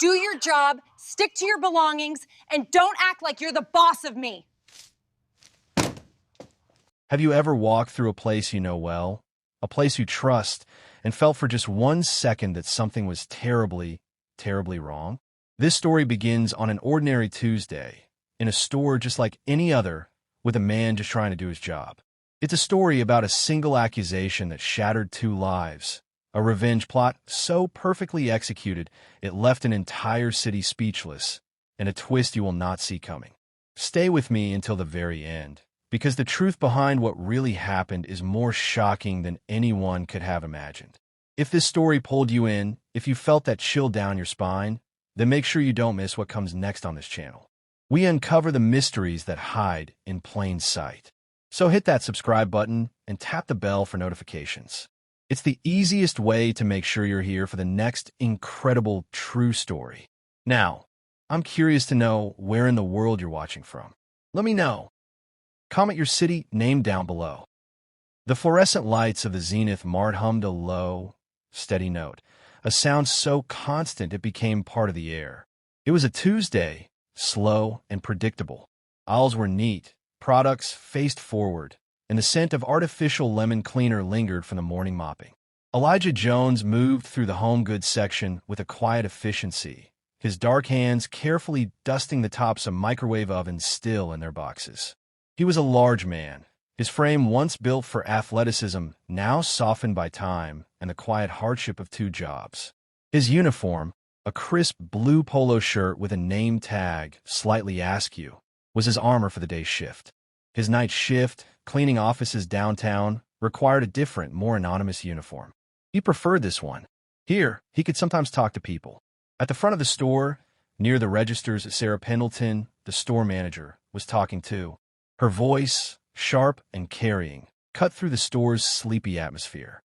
do your job, stick to your belongings, and don't act like you're the boss of me. Have you ever walked through a place you know well, a place you trust, and felt for just 1 second that something was terribly, terribly wrong? This story begins on an ordinary Tuesday, in a store just like any other, with a man just trying to do his job. It's a story about a single accusation that shattered 2 lives, a revenge plot so perfectly executed it left an entire city speechless, and a twist you will not see coming. Stay with me until the very end, because the truth behind what really happened is more shocking than anyone could have imagined. If this story pulled you in, if you felt that chill down your spine, then make sure you don't miss what comes next on this channel. We uncover the mysteries that hide in plain sight. So hit that subscribe button and tap the bell for notifications. It's the easiest way to make sure you're here for the next incredible true story. Now, I'm curious to know where in the world you're watching from. Let me know. Comment your city name down below. The fluorescent lights of the zenith mart hummed a low, steady note, a sound so constant it became part of the air. It was a Tuesday, slow and predictable. Aisles were neat, products faced forward, and the scent of artificial lemon cleaner lingered from the morning mopping. Elijah Jones moved through the home goods section with a quiet efficiency, his dark hands carefully dusting the tops of microwave ovens still in their boxes. He was a large man, his frame once built for athleticism now softened by time and the quiet hardship of 2 jobs. His uniform, a crisp blue polo shirt with a name tag slightly askew, was his armor for the day's shift. His night shift, cleaning offices downtown, required a different, more anonymous uniform. He preferred this one. Here, he could sometimes talk to people. At the front of the store, near the registers, Sarah Pendleton, the store manager, was talking too. Her voice, sharp and carrying, cut through the store's sleepy atmosphere.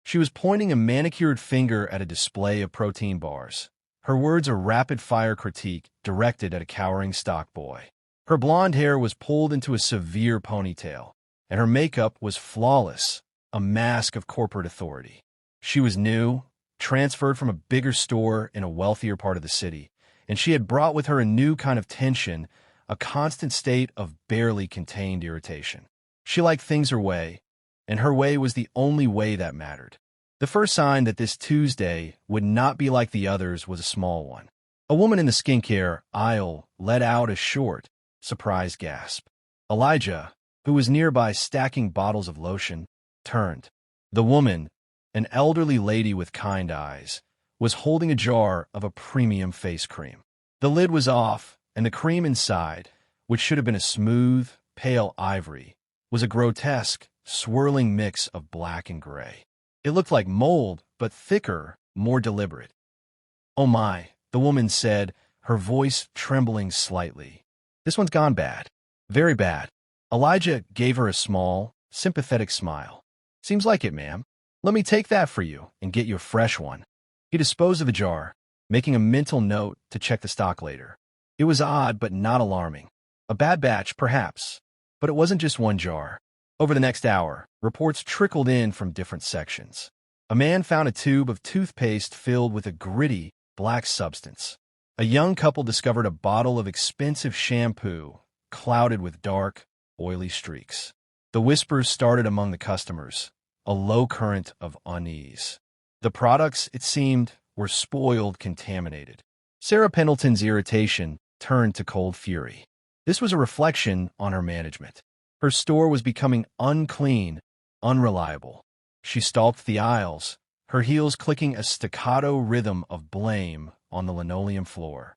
She was pointing a manicured finger at a display of protein bars, her words a rapid-fire critique directed at a cowering stock boy. Her blonde hair was pulled into a severe ponytail, and her makeup was flawless, a mask of corporate authority. She was new, transferred from a bigger store in a wealthier part of the city, and she had brought with her a new kind of tension, a constant state of barely contained irritation. She liked things her way, and her way was the only way that mattered. The first sign that this Tuesday would not be like the others was a small one. A woman in the skincare aisle let out a short, surprised gasp. Elijah, who was nearby stacking bottles of lotion, turned. The woman, an elderly lady with kind eyes, was holding a jar of a premium face cream. The lid was off, and the cream inside, which should have been a smooth, pale ivory, was a grotesque, swirling mix of black and gray. It looked like mold, but thicker, more deliberate. "Oh my," the woman said, her voice trembling slightly. "This one's gone bad. Very bad." Elijah gave her a small, sympathetic smile. "Seems like it, ma'am. Let me take that for you and get you a fresh one." He disposed of the jar, making a mental note to check the stock later. It was odd but not alarming. A bad batch, perhaps, but it wasn't just one jar. Over the next hour, reports trickled in from different sections. A man found a tube of toothpaste filled with a gritty, black substance. A young couple discovered a bottle of expensive shampoo, clouded with dark, oily streaks. The whispers started among the customers, a low current of unease. The products, it seemed, were spoiled, contaminated. Sarah Pendleton's irritation turned to cold fury. This was a reflection on her management. Her store was becoming unclean, unreliable. She stalked the aisles, her heels clicking a staccato rhythm of blame on the linoleum floor.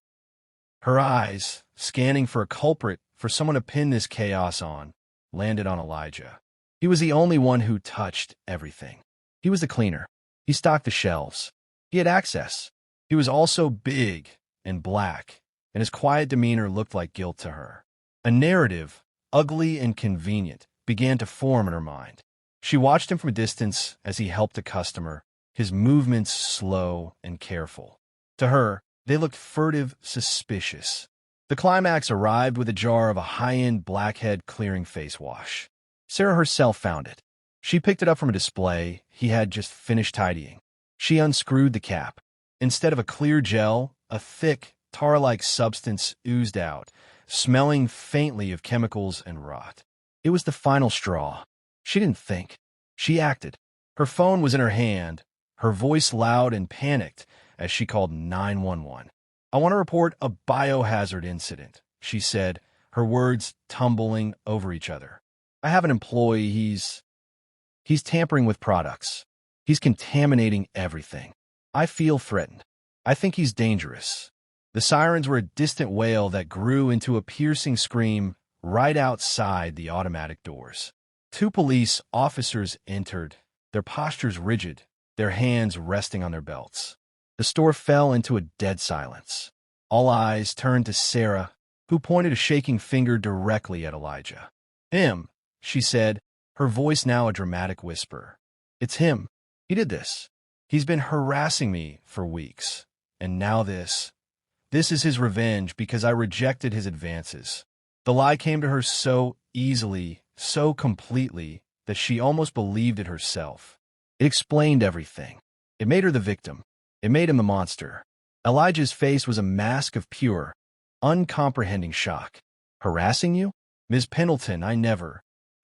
Her eyes, scanning for a culprit, for someone to pin this chaos on, landed on Elijah. He was the only one who touched everything. He was the cleaner. He stocked the shelves. He had access. He was also big and black, and his quiet demeanor looked like guilt to her. A narrative, ugly and convenient, began to form in her mind. She watched him from a distance as he helped a customer, his movements slow and careful. To her, they looked furtive, suspicious. The climax arrived with a jar of a high-end blackhead clearing face wash. Sarah herself found it. She picked it up from a display he had just finished tidying. She unscrewed the cap. Instead of a clear gel, A thick, tar-like substance oozed out, smelling faintly of chemicals and rot. It was the final straw. She didn't think. She acted. Her phone was in her hand, her voice loud and panicked as she called 911. "I want to report a biohazard incident," she said, her words tumbling over each other. "I have an employee. He's tampering with products. He's contaminating everything. I feel threatened. I think he's dangerous." The sirens were a distant wail that grew into a piercing scream right outside the automatic doors. Two police officers entered, their postures rigid, their hands resting on their belts. The store fell into a dead silence. All eyes turned to Sarah, who pointed a shaking finger directly at Elijah. "Him," she said, her voice now a dramatic whisper. "It's him. He did this. He's been harassing me for weeks. And now this. This is his revenge because I rejected his advances." The lie came to her so easily, so completely, that she almost believed it herself. It explained everything. It made her the victim. It made him the monster. Elijah's face was a mask of pure, uncomprehending shock. "Harassing you? Ms. Pendleton, I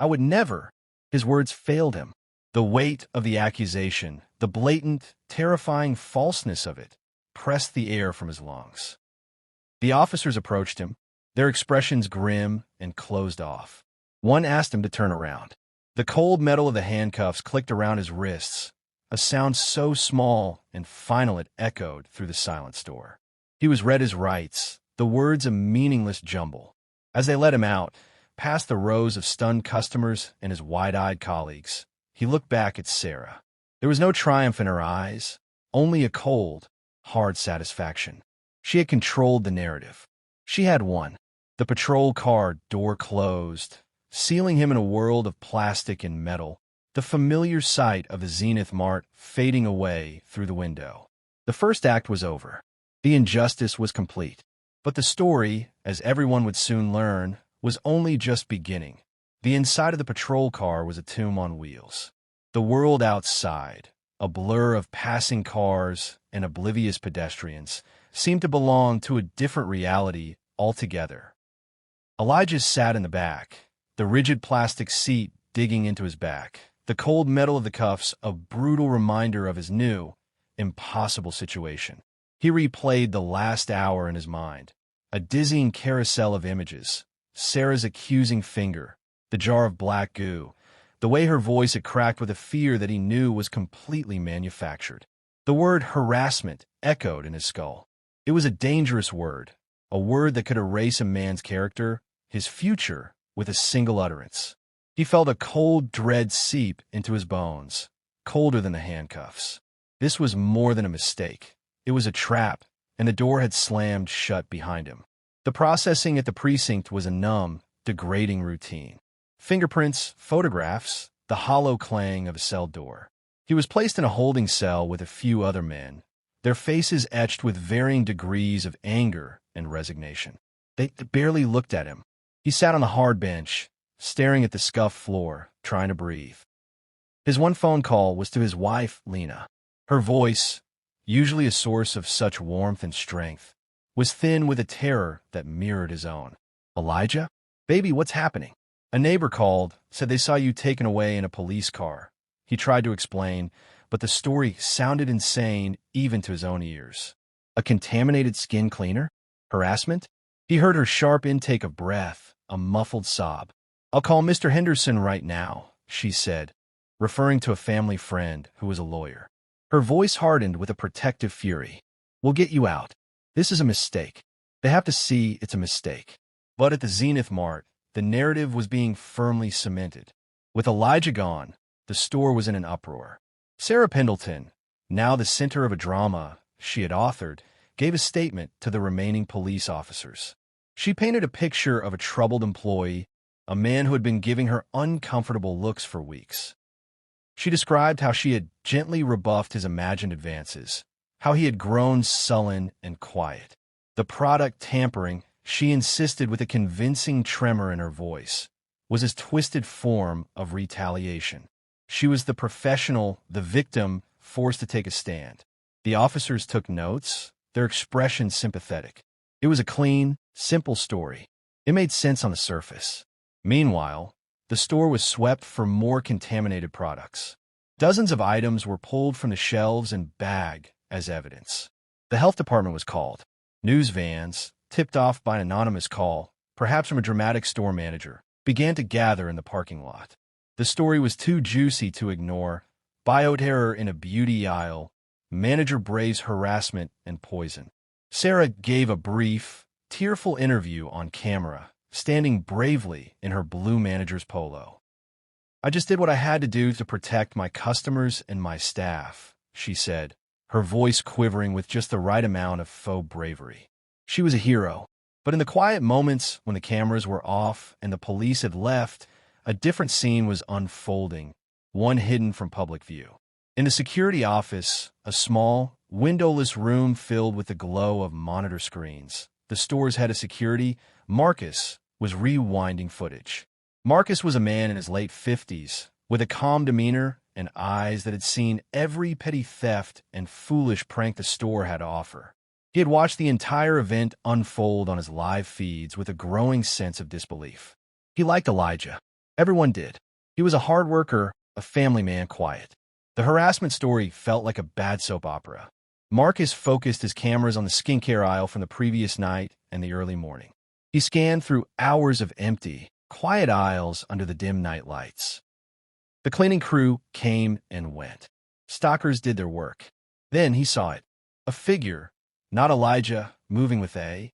would never." His words failed him. The weight of the accusation, the blatant, terrifying falseness of it, pressed the air from his lungs. The officers approached him, their expressions grim and closed off. One asked him to turn around. The cold metal of the handcuffs clicked around his wrists, a sound so small and final it echoed through the silent store. He was read his rights, the words a meaningless jumble. As they let him out, past the rows of stunned customers and his wide-eyed colleagues, he looked back at Sarah. There was no triumph in her eyes, only a cold, hard satisfaction. She had controlled the narrative. She had won. The patrol car door closed, sealing him in a world of plastic and metal, the familiar sight of the Zenith Mart fading away through the window. The first act was over. The injustice was complete. But the story, as everyone would soon learn, was only just beginning. The inside of the patrol car was a tomb on wheels. The world outside, a blur of passing cars and oblivious pedestrians, seemed to belong to a different reality altogether. Elijah sat in the back, the rigid plastic seat digging into his back, the cold metal of the cuffs a brutal reminder of his new, impossible situation. He replayed the last hour in his mind, a dizzying carousel of images, Sarah's accusing finger, the jar of black goo, the way her voice had cracked with a fear that he knew was completely manufactured. The word harassment echoed in his skull. It was a dangerous word, a word that could erase a man's character, his future, with a single utterance. He felt a cold dread seep into his bones, colder than the handcuffs. This was more than a mistake. It was a trap, and the door had slammed shut behind him. The processing at the precinct was a numb, degrading routine. Fingerprints, photographs, the hollow clang of a cell door. He was placed in a holding cell with a few other men, their faces etched with varying degrees of anger and resignation. They barely looked at him. He sat on the hard bench, staring at the scuffed floor, trying to breathe. His one phone call was to his wife, Lena. Her voice, usually a source of such warmth and strength, was thin with a terror that mirrored his own. "Elijah? Baby, what's happening?" A neighbor called, said they saw you taken away in a police car. He tried to explain, but the story sounded insane even to his own ears. A contaminated skin cleaner? Harassment? He heard her sharp intake of breath, a muffled sob. "I'll call Mr. Henderson right now," she said, referring to a family friend who was a lawyer. Her voice hardened with a protective fury. "We'll get you out. This is a mistake. They have to see it's a mistake." But at the Zenith Mart, the narrative was being firmly cemented. With Elijah gone, the store was in an uproar. Sarah Pendleton, now the center of a drama she had authored, gave a statement to the remaining police officers. She painted a picture of a troubled employee, a man who had been giving her uncomfortable looks for weeks. She described how she had gently rebuffed his imagined advances, how he had grown sullen and quiet. The product tampering, she insisted with a convincing tremor in her voice, was his twisted form of retaliation. She was the professional, the victim, forced to take a stand. The officers took notes, their expressions sympathetic. It was a clean, simple story. It made sense on the surface. Meanwhile, the store was swept for more contaminated products. Dozens of items were pulled from the shelves and bagged as evidence. The health department was called. News vans, tipped off by an anonymous call, perhaps from a dramatic store manager, began to gather in the parking lot. The story was too juicy to ignore. Bioterror in a beauty aisle. Manager braves harassment and poison. Sarah gave a brief, tearful interview on camera, standing bravely in her blue manager's polo. "I just did what I had to do to protect my customers and my staff," she said, her voice quivering with just the right amount of faux bravery. She was a hero. But in the quiet moments when the cameras were off and the police had left, a different scene was unfolding, one hidden from public view. In the security office, a small, windowless room filled with the glow of monitor screens, the store's head of security, Marcus, was rewinding footage. Marcus was a man in his late 50s, with a calm demeanor and eyes that had seen every petty theft and foolish prank the store had to offer. He had watched the entire event unfold on his live feeds with a growing sense of disbelief. He liked Elijah. Everyone did. He was a hard worker, a family man, quiet. The harassment story felt like a bad soap opera. Marcus focused his cameras on the skincare aisle from the previous night and the early morning. He scanned through hours of empty, quiet aisles under the dim night lights. The cleaning crew came and went. Stockers did their work. Then he saw it. A figure, not Elijah, moving with a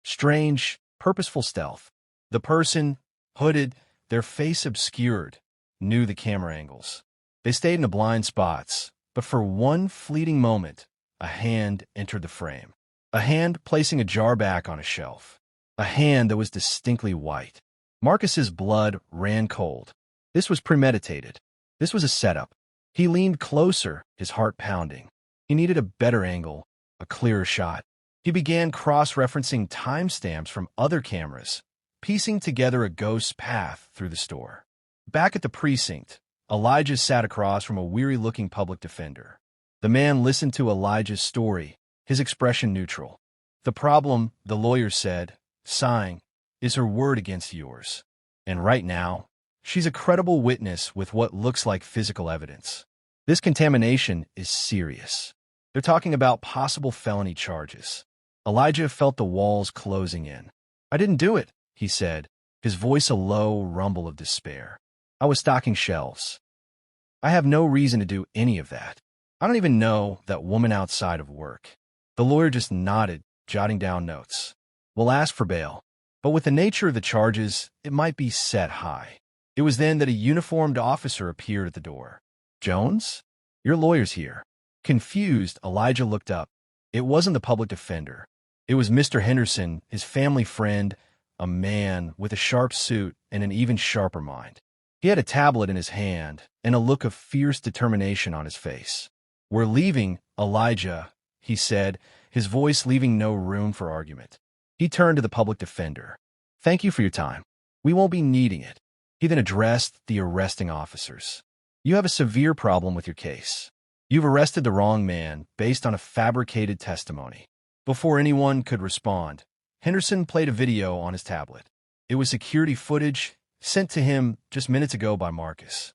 strange, purposeful stealth. The person, hooded, their face obscured, knew the camera angles. They stayed in the blind spots, but for one fleeting moment, a hand entered the frame. A hand placing a jar back on a shelf. A hand that was distinctly white. Marcus's blood ran cold. This was premeditated. This was a setup. He leaned closer, his heart pounding. He needed a better angle, a clearer shot. He began cross-referencing timestamps from other cameras, piecing together a ghost's path through the store. Back at the precinct, Elijah sat across from a weary-looking public defender. The man listened to Elijah's story, his expression neutral. "The problem," the lawyer said, sighing, "is her word against yours. And right now, she's a credible witness with what looks like physical evidence. This contamination is serious. They're talking about possible felony charges." Elijah felt the walls closing in. "I didn't do it," he said, his voice a low rumble of despair. "I was stocking shelves. I have no reason to do any of that. I don't even know that woman outside of work." The lawyer just nodded, jotting down notes. "We'll ask for bail, but with the nature of the charges, it might be set high." It was then that a uniformed officer appeared at the door. "Jones? Your lawyer's here." Confused, Elijah looked up. It wasn't the public defender. It was Mr. Henderson, his family friend, a man with a sharp suit and an even sharper mind. He had a tablet in his hand and a look of fierce determination on his face. "We're leaving, Elijah," he said, his voice leaving no room for argument. He turned to the public defender. "Thank you for your time. We won't be needing it." He then addressed the arresting officers. "You have a severe problem with your case. You've arrested the wrong man based on a fabricated testimony." Before anyone could respond, Henderson played a video on his tablet. It was security footage sent to him just minutes ago by Marcus.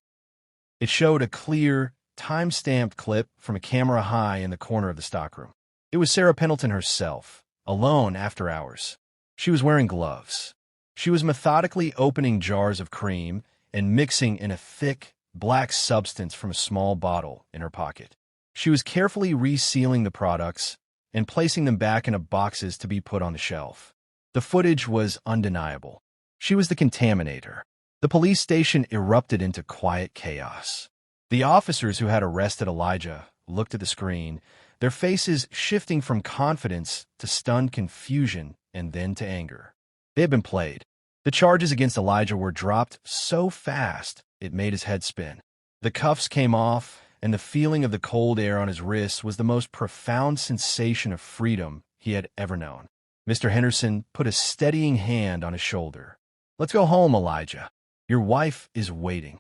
It showed a clear, time-stamped clip from a camera high in the corner of the stockroom. It was Sarah Pendleton herself, alone after hours. She was wearing gloves. She was methodically opening jars of cream and mixing in a thick, black substance from a small bottle in her pocket. She was carefully resealing the products and placing them back in boxes to be put on the shelf. The footage was undeniable. She was the contaminator. The police station erupted into quiet chaos. The officers who had arrested Elijah looked at the screen, their faces shifting from confidence to stunned confusion and then to anger. They had been played. The charges against Elijah were dropped so fast it made his head spin. The cuffs came off, and the feeling of the cold air on his wrists was the most profound sensation of freedom he had ever known. Mr. Henderson put a steadying hand on his shoulder. "Let's go home, Elijah. Your wife is waiting."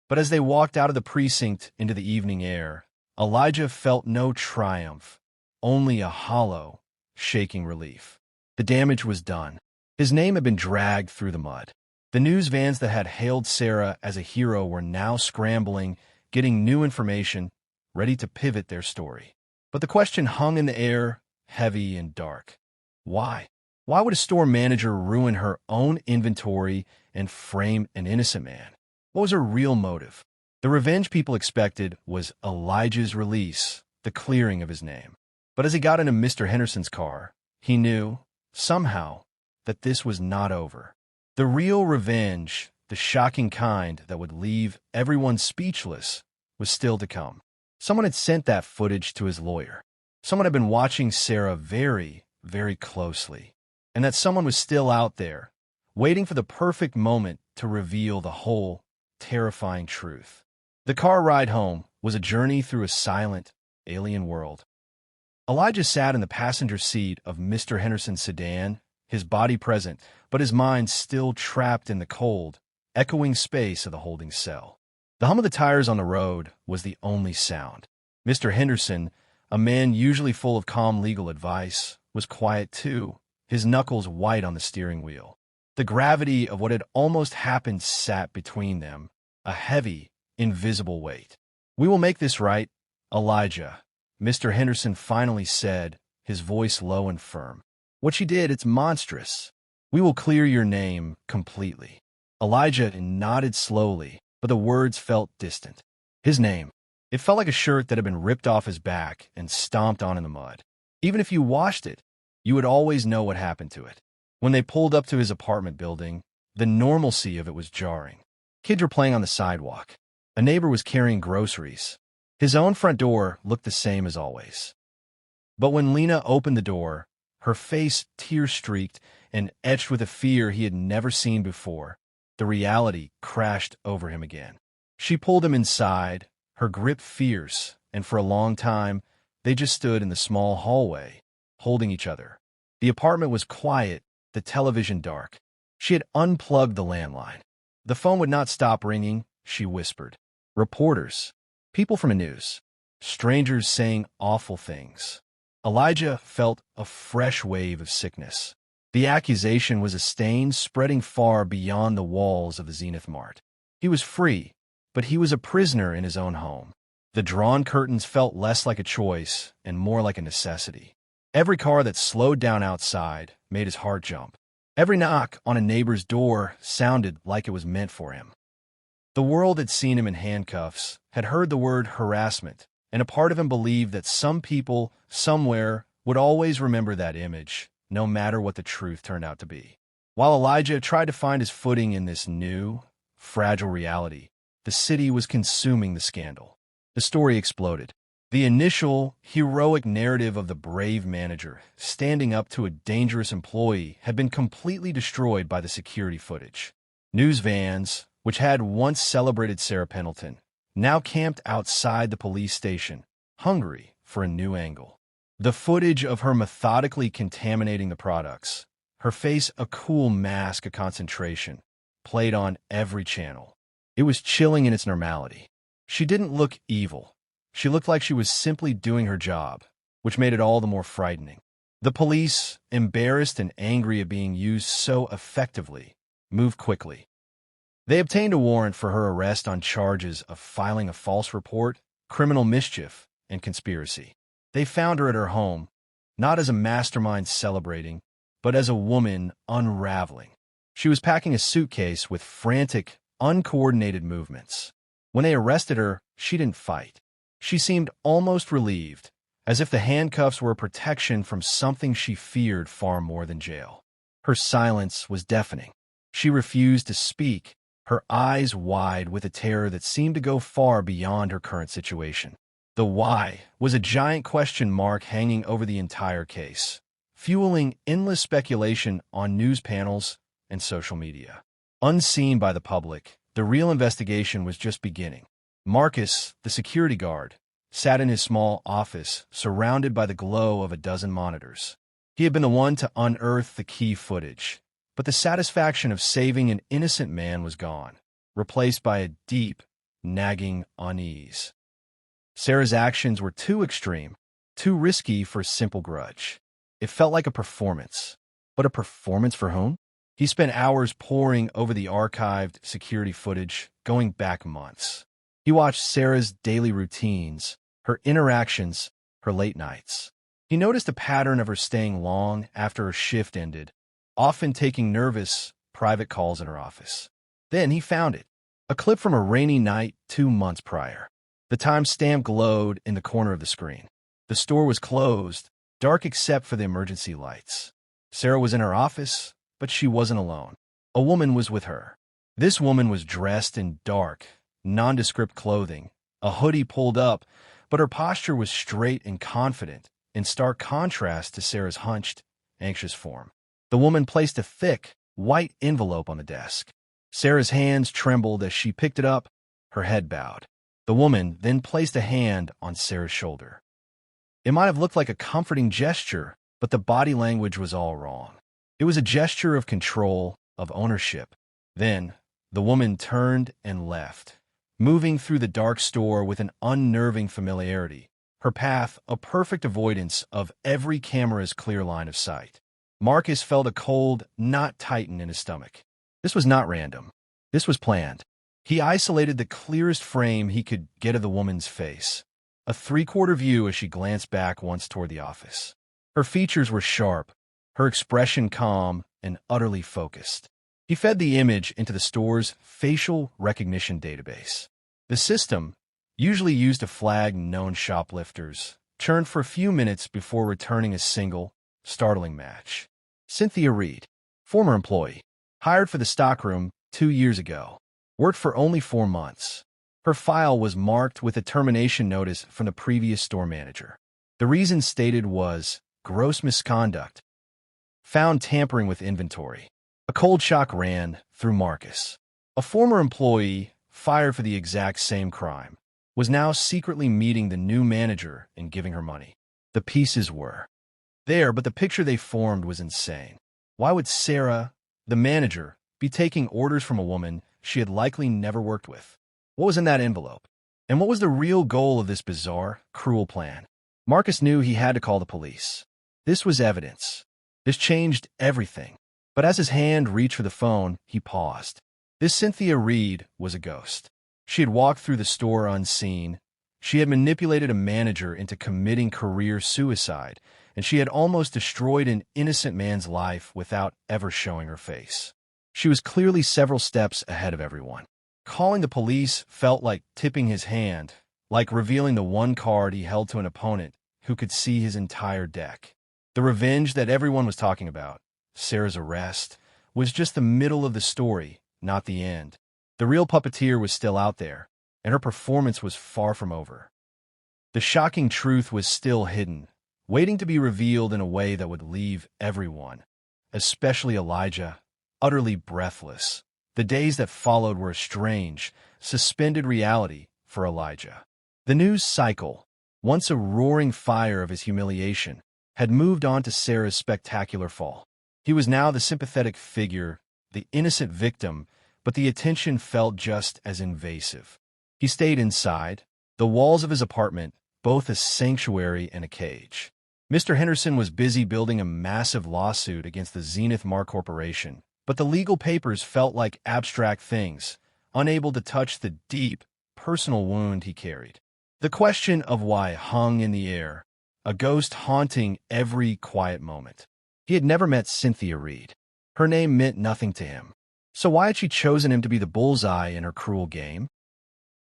But as they walked out of the precinct into the evening air, Elijah felt no triumph, only a hollow, shaking relief. The damage was done. His name had been dragged through the mud. The news vans that had hailed Sarah as a hero were now scrambling, getting new information, ready to pivot their story. But the question hung in the air, heavy and dark. Why? Why would a store manager ruin her own inventory and frame an innocent man? What was her real motive? The revenge people expected was Elijah's release, the clearing of his name. But as he got into Mr. Henderson's car, he knew, somehow, that this was not over. The real revenge, the shocking kind that would leave everyone speechless, was still to come. Someone had sent that footage to his lawyer. Someone had been watching Sarah very, very closely. And that someone was still out there, waiting for the perfect moment to reveal the whole, terrifying truth. The car ride home was a journey through a silent, alien world. Elijah sat in the passenger seat of Mr. Henderson's sedan, his body present, but his mind still trapped in the cold, echoing space of the holding cell. The hum of the tires on the road was the only sound. Mr. Henderson, a man usually full of calm legal advice, was quiet too, his knuckles white on the steering wheel. The gravity of what had almost happened sat between them, a heavy, invisible weight. "We will make this right, Elijah," Mr. Henderson finally said, his voice low and firm. "What you did, it's monstrous. We will clear your name completely." Elijah nodded slowly, but the words felt distant. His name. It felt like a shirt that had been ripped off his back and stomped on in the mud. Even if you washed it, you would always know what happened to it. When they pulled up to his apartment building, the normalcy of it was jarring. Kids were playing on the sidewalk. A neighbor was carrying groceries. His own front door looked the same as always. But when Lena opened the door, her face tear-streaked and etched with a fear he had never seen before, the reality crashed over him again. She pulled him inside, her grip fierce, and for a long time, they just stood in the small hallway, holding each other. The apartment was quiet, the television dark. She had unplugged the landline. The phone would not stop ringing, she whispered. Reporters, people from the news, strangers saying awful things. Elijah felt a fresh wave of sickness. The accusation was a stain spreading far beyond the walls of the Zenith Mart. He was free, but he was a prisoner in his own home. The drawn curtains felt less like a choice and more like a necessity. Every car that slowed down outside made his heart jump. Every knock on a neighbor's door sounded like it was meant for him. The world had seen him in handcuffs, had heard the word harassment, and a part of him believed that some people, somewhere, would always remember that image, no matter what the truth turned out to be. While Elijah tried to find his footing in this new, fragile reality, the city was consuming the scandal. The story exploded. The initial, heroic narrative of the brave manager standing up to a dangerous employee had been completely destroyed by the security footage. News vans, which had once celebrated Sarah Pendleton, now camped outside the police station, hungry for a new angle. The footage of her methodically contaminating the products, her face a cool mask of concentration, played on every channel. It was chilling in its normality. She didn't look evil. She looked like she was simply doing her job, which made it all the more frightening. The police, embarrassed and angry at being used so effectively, moved quickly. They obtained a warrant for her arrest on charges of filing a false report, criminal mischief, and conspiracy. They found her at her home, not as a mastermind celebrating, but as a woman unraveling. She was packing a suitcase with frantic, uncoordinated movements. When they arrested her, she didn't fight. She seemed almost relieved, as if the handcuffs were a protection from something she feared far more than jail. Her silence was deafening. She refused to speak, her eyes wide with a terror that seemed to go far beyond her current situation. The why was a giant question mark hanging over the entire case, fueling endless speculation on news panels and social media. Unseen by the public, the real investigation was just beginning. Marcus, the security guard, sat in his small office, surrounded by the glow of a dozen monitors. He had been the one to unearth the key footage, but the satisfaction of saving an innocent man was gone, replaced by a deep, nagging unease. Sarah's actions were too extreme, too risky for a simple grudge. It felt like a performance. But a performance for whom? He spent hours poring over the archived security footage, going back months. He watched Sarah's daily routines, her interactions, her late nights. He noticed a pattern of her staying long after her shift ended, often taking nervous, private calls in her office. Then he found it, a clip from a rainy night 2 months prior. The timestamp glowed in the corner of the screen. The store was closed, dark except for the emergency lights. Sarah was in her office, but she wasn't alone. A woman was with her. This woman was dressed in dark, nondescript clothing, a hoodie pulled up, but her posture was straight and confident, in stark contrast to Sarah's hunched, anxious form. The woman placed a thick, white envelope on the desk. Sarah's hands trembled as she picked it up, her head bowed. The woman then placed a hand on Sarah's shoulder. It might have looked like a comforting gesture, but the body language was all wrong. It was a gesture of control, of ownership. Then, the woman turned and left, moving through the dark store with an unnerving familiarity, her path a perfect avoidance of every camera's clear line of sight. Marcus felt a cold knot tighten in his stomach. This was not random. This was planned. He isolated the clearest frame he could get of the woman's face, a three-quarter view as she glanced back once toward the office. Her features were sharp, her expression calm and utterly focused. He fed the image into the store's facial recognition database. The system, usually used to flag known shoplifters, churned for a few minutes before returning a single, startling match. Cynthia Reed, former employee, hired for the stockroom 2 years ago, worked for only 4 months. Her file was marked with a termination notice from the previous store manager. The reason stated was gross misconduct, found tampering with inventory. A cold shock ran through Marcus. A former employee, fired for the exact same crime, was now secretly meeting the new manager and giving her money. The pieces were there, but the picture they formed was insane. Why would Sarah, the manager, be taking orders from a woman she had likely never worked with? What was in that envelope? And what was the real goal of this bizarre, cruel plan? Marcus knew he had to call the police. This was evidence. This changed everything. But as his hand reached for the phone, he paused. This Cynthia Reed was a ghost. She had walked through the store unseen. She had manipulated a manager into committing career suicide, and she had almost destroyed an innocent man's life without ever showing her face. She was clearly several steps ahead of everyone. Calling the police felt like tipping his hand, like revealing the one card he held to an opponent who could see his entire deck. The revenge that everyone was talking about, Sarah's arrest, was just the middle of the story, not the end. The real puppeteer was still out there, and her performance was far from over. The shocking truth was still hidden, waiting to be revealed in a way that would leave everyone, especially Elijah, utterly breathless. The days that followed were a strange, suspended reality for Elijah. The news cycle, once a roaring fire of his humiliation, had moved on to Sarah's spectacular fall. He was now the sympathetic figure, the innocent victim, but the attention felt just as invasive. He stayed inside, the walls of his apartment, both a sanctuary and a cage. Mr. Henderson was busy building a massive lawsuit against the Zenith Mar Corporation, but the legal papers felt like abstract things, unable to touch the deep, personal wound he carried. The question of why hung in the air, a ghost haunting every quiet moment. He had never met Cynthia Reed. Her name meant nothing to him. So why had she chosen him to be the bullseye in her cruel game?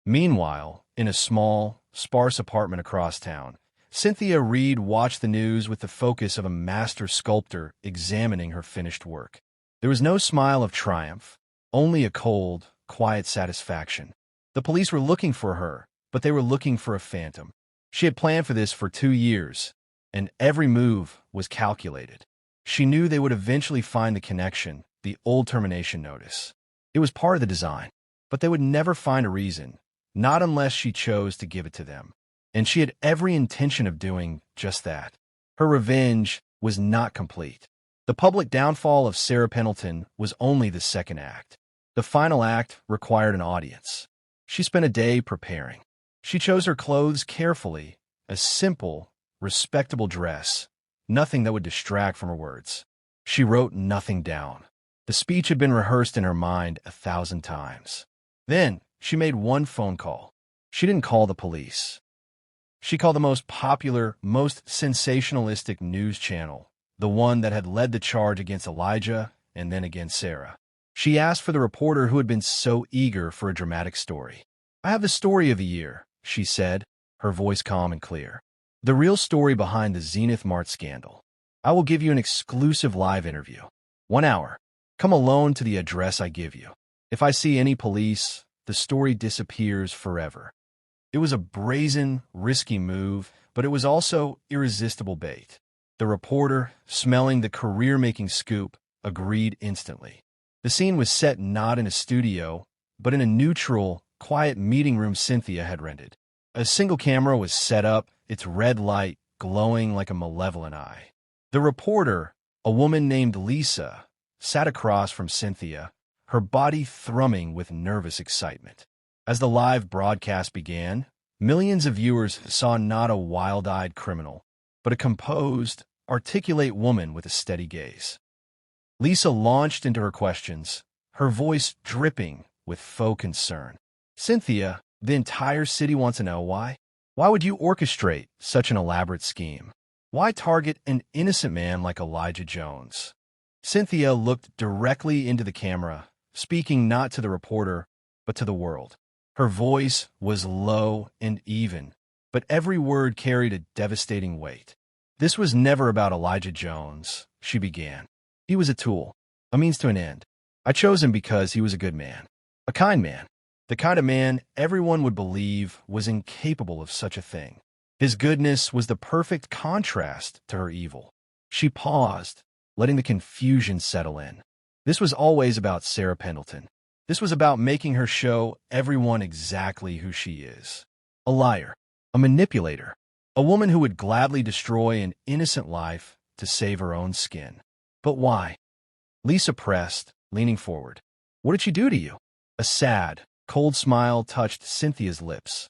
Meanwhile, in a small, sparse apartment across town, Cynthia Reed watched the news with the focus of a master sculptor examining her finished work. There was no smile of triumph, only a cold, quiet satisfaction. The police were looking for her, but they were looking for a phantom. She had planned for this for 2 years, and every move was calculated. She knew they would eventually find the connection, the old termination notice. It was part of the design, but they would never find a reason, not unless she chose to give it to them. And she had every intention of doing just that. Her revenge was not complete. The public downfall of Sarah Pendleton was only the second act. The final act required an audience. She spent a day preparing. She chose her clothes carefully, a simple, respectable dress, nothing that would distract from her words. She wrote nothing down. The speech had been rehearsed in her mind 1,000 times. Then, she made one phone call. She didn't call the police. She called the most popular, most sensationalistic news channel, the one that had led the charge against Elijah and then against Sarah. She asked for the reporter who had been so eager for a dramatic story. "I have the story of the year," she said, her voice calm and clear. "The real story behind the Zenith Mart scandal. I will give you an exclusive live interview. 1 hour. Come alone to the address I give you. If I see any police, the story disappears forever." It was a brazen, risky move, but it was also irresistible bait. The reporter, smelling the career-making scoop, agreed instantly. The scene was set not in a studio, but in a neutral, quiet meeting room Cynthia had rented. A single camera was set up, its red light glowing like a malevolent eye. The reporter, a woman named Lisa, sat across from Cynthia, her body thrumming with nervous excitement. As the live broadcast began, millions of viewers saw not a wild-eyed criminal, but a composed, articulate woman with a steady gaze. Lisa launched into her questions, her voice dripping with faux concern. "Cynthia, the entire city wants to know why. Why would you orchestrate such an elaborate scheme? Why target an innocent man like Elijah Jones?" Cynthia looked directly into the camera, speaking not to the reporter, but to the world. Her voice was low and even, but every word carried a devastating weight. "This was never about Elijah Jones," she began. "He was a tool, a means to an end. I chose him because he was a good man, a kind man, the kind of man everyone would believe was incapable of such a thing. His goodness was the perfect contrast to her evil." She paused, letting the confusion settle in. This was always about Sarah Pendleton. This was about making her show everyone exactly who she is. A liar, a manipulator, a woman who would gladly destroy an innocent life to save her own skin. "But why?" Lisa pressed, leaning forward. "What did she do to you?" A sad, cold smile touched Cynthia's lips.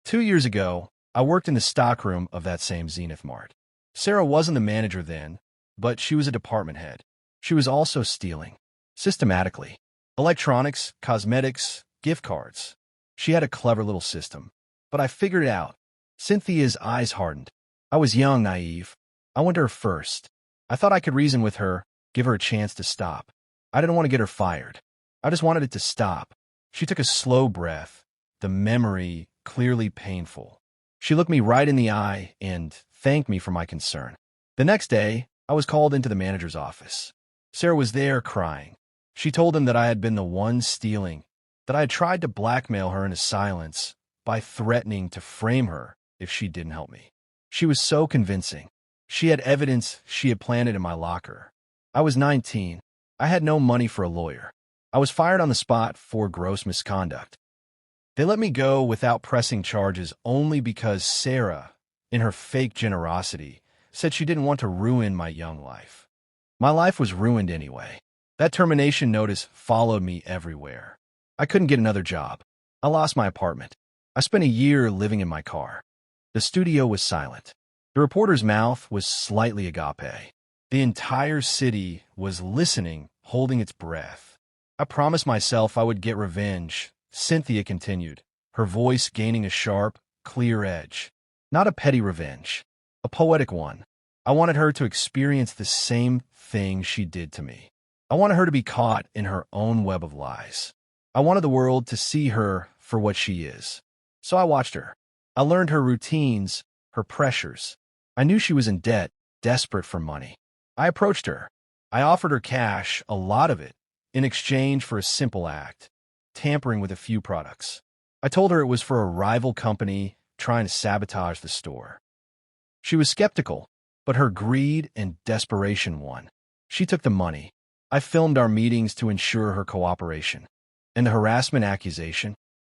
2 years ago, I worked in the stockroom of that same Zenith Mart. Sarah wasn't the manager then, but she was a department head. She was also stealing, systematically. Electronics, cosmetics, gift cards. She had a clever little system. But I figured it out. Cynthia's eyes hardened. I was young, naive. I went to her first. I thought I could reason with her, give her a chance to stop. I didn't want to get her fired. I just wanted it to stop. She took a slow breath, the memory clearly painful. She looked me right in the eye and thanked me for my concern. The next day, I was called into the manager's office. Sarah was there crying. She told him that I had been the one stealing, that I had tried to blackmail her into silence by threatening to frame her if she didn't help me. She was so convincing. She had evidence she had planted in my locker. I was 19. I had no money for a lawyer. I was fired on the spot for gross misconduct. They let me go without pressing charges only because Sarah, in her fake generosity, said she didn't want to ruin my young life. My life was ruined anyway. That termination notice followed me everywhere. I couldn't get another job. I lost my apartment. I spent a year living in my car. The studio was silent. The reporter's mouth was slightly agape. The entire city was listening, holding its breath. I promised myself I would get revenge, Cynthia continued, her voice gaining a sharp, clear edge. Not a petty revenge, a poetic one. I wanted her to experience the same thing she did to me. I wanted her to be caught in her own web of lies. I wanted the world to see her for what she is. So I watched her. I learned her routines, her pressures. I knew she was in debt, desperate for money. I approached her. I offered her cash, a lot of it, in exchange for a simple act, tampering with a few products. I told her it was for a rival company trying to sabotage the store. She was skeptical, but her greed and desperation won. She took the money. I filmed our meetings to ensure her cooperation. And the harassment accusation?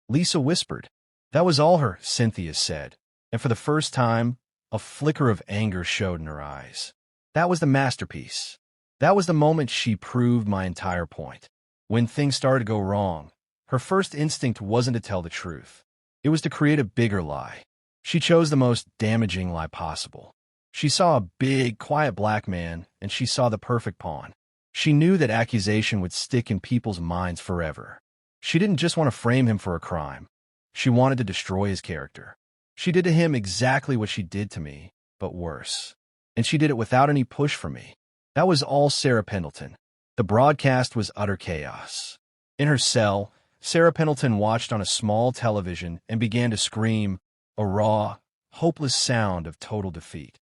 Lisa whispered. That was all her, Cynthia said. And for the first time, a flicker of anger showed in her eyes. That was the masterpiece. That was the moment she proved my entire point. When things started to go wrong, her first instinct wasn't to tell the truth. It was to create a bigger lie. She chose the most damaging lie possible. She saw a big, quiet black man, and she saw the perfect pawn. She knew that accusation would stick in people's minds forever. She didn't just want to frame him for a crime. She wanted to destroy his character. She did to him exactly what she did to me, but worse. And she did it without any push from me. That was all Sarah Pendleton. The broadcast was utter chaos. In her cell, Sarah Pendleton watched on a small television and began to scream, a raw, hopeless sound of total defeat.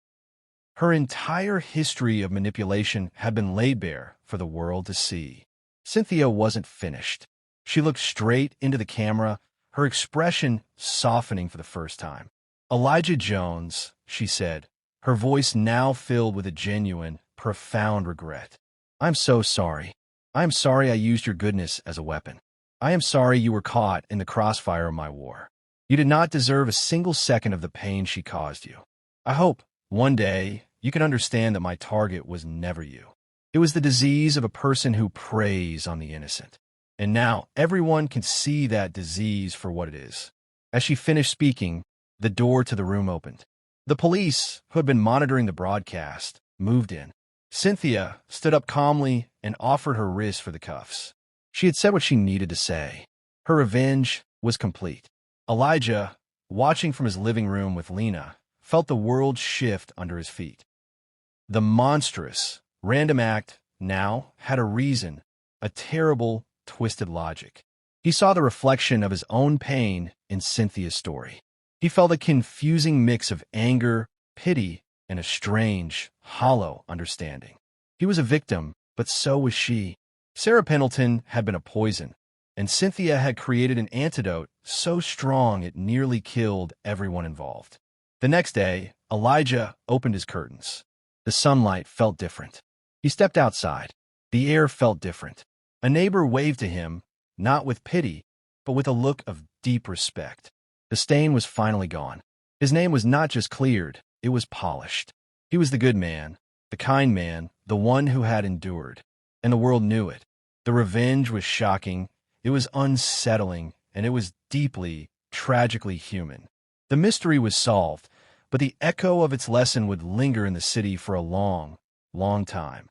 Her entire history of manipulation had been laid bare for the world to see. Cynthia wasn't finished. She looked straight into the camera, her expression softening for the first time. Elijah Jones, she said, her voice now filled with a genuine, profound regret. I'm so sorry. I am sorry I used your goodness as a weapon. I am sorry you were caught in the crossfire of my war. You did not deserve a single second of the pain she caused you. I hope, one day, you can understand that my target was never you. It was the disease of a person who preys on the innocent. And now everyone can see that disease for what it is. As she finished speaking, the door to the room opened. The police, who had been monitoring the broadcast, moved in. Cynthia stood up calmly and offered her wrist for the cuffs. She had said what she needed to say. Her revenge was complete. Elijah, watching from his living room with Lena, felt the world shift under his feet. The monstrous, random act now had a reason, a terrible, twisted logic. He saw the reflection of his own pain in Cynthia's story. He felt a confusing mix of anger, pity, and a strange, hollow understanding. He was a victim, but so was she. Sarah Pendleton had been a poison, and Cynthia had created an antidote so strong it nearly killed everyone involved. The next day, Elijah opened his curtains. The sunlight felt different. He stepped outside. The air felt different. A neighbor waved to him, not with pity, but with a look of deep respect. The stain was finally gone. His name was not just cleared, it was polished. He was the good man, the kind man, the one who had endured. And the world knew it. The revenge was shocking, it was unsettling, and it was deeply, tragically human. The mystery was solved, but the echo of its lesson would linger in the city for a long, long time.